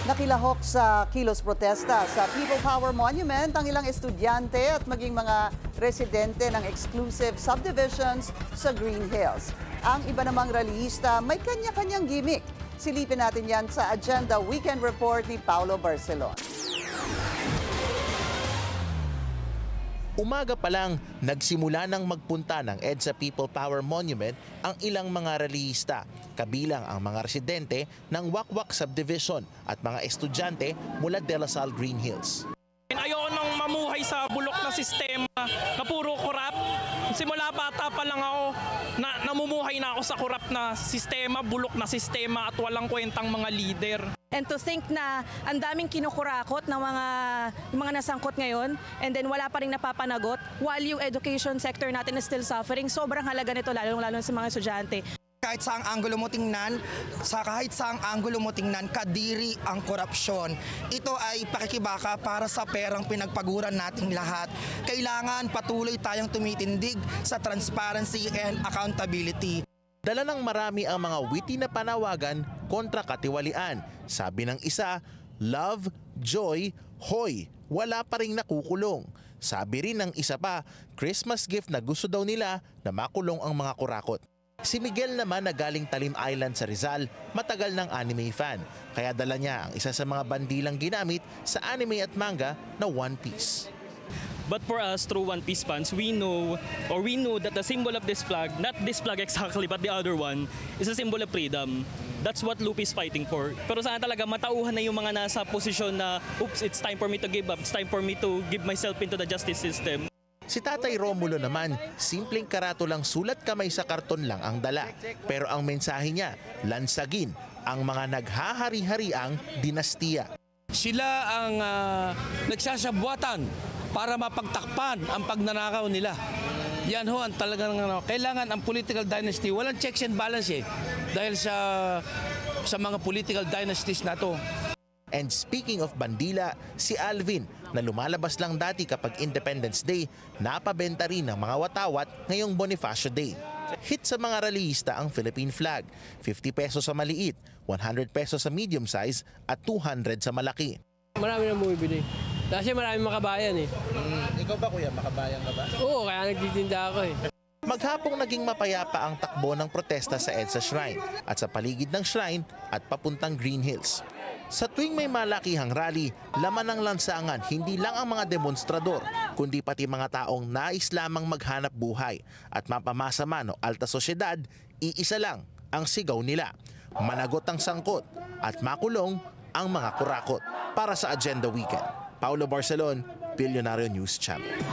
Nakilahok sa kilos protesta sa People Power Monument ang ilang estudyante at maging mga residente ng exclusive subdivisions sa Green Hills. Ang iba namang rallyista may kanya-kanyang gimmick. Silipin natin yan sa Agenda Weekend Report ni Paulo Barcelon. Umaga pa lang, nagsimula ng magpunta ng EDSA People Power Monument ang ilang mga rallyista, kabilang ang mga residente ng Wakwak Subdivision at mga estudyante mula De La Salle Green Hills. Ayoko nang mamuhay sa bulok na sistema na puro korap. Simula bata pa lang ako, namumuhay na ako sa korap na sistema, bulok na sistema at walang kwentang mga leader. And to think na ang daming kinukurakot ng mga nasangkot ngayon and then wala pa rin napapanagot while yung education sector natin is still suffering, sobrang halaga nito lalo sa mga estudyante. Kahit saang anggulo mo tingnan, kadiri ang korupsyon. Ito ay pakikibaka para sa perang pinagpaguran nating lahat. Kailangan patuloy tayong tumitindig sa transparency and accountability. Dala ng marami ang mga witty na panawagan kontra katiwalian. Sabi ng isa, love, joy, hoy, wala pa ring nakukulong. Sabi rin ng isa pa, Christmas gift na gusto daw nila na makulong ang mga kurakot. Si Miguel naman na galing Talim Island sa Rizal, matagal ng anime fan. Kaya dala niya ang isa sa mga bandilang ginamit sa anime at manga na One Piece. But for us, through One Piece fans, we know that the symbol of this flag, not this flag exactly, but the other one, is a symbol of freedom. That's what Luffy is fighting for. Pero sana talaga matauhan na yung mga nasa posisyon na, oops, it's time for me to give up. It's time for me to give myself into the justice system. Si Tatay Romulo naman, simpleng karatulang sulat kamay sa karton lang ang dala. Pero ang mensahe niya, lansagin ang mga naghahari-hariang dinastiya. Sila ang nagsasabwatan para mapagtakpan ang pagnanakaw nila. Yan ho ang talagang kailangan ang political dynasty. Walang checks and balance dahil sa mga political dynasties na to. And speaking of bandila, si Alvin na lumalabas lang dati kapag Independence Day, napabenta rin ng mga watawat ngayong Bonifacio Day. Hit sa mga rallyista ang Philippine flag, 50 pesos sa maliit, 100 pesos sa medium size at 200 sa malaki. Marami na bumibili. Kasi maraming makabayan Ikaw ba kuya, makabayan ka ba? Oo, kaya nagtitinda ako Maghapong naging mapayapa ang takbo ng protesta sa EDSA Shrine at sa paligid ng shrine at papuntang Green Hills. Sa tuwing may malakihang rally, laman ng lansangan hindi lang ang mga demonstrador, kundi pati mga taong nais lamang maghanap buhay at mapamasa man o alta sosyedad, iisa lang ang sigaw nila. Managot ang sangkot at makulong ang mga kurakot. Para sa Agenda Weekend, Paulo Barcelon, Billionario News Channel.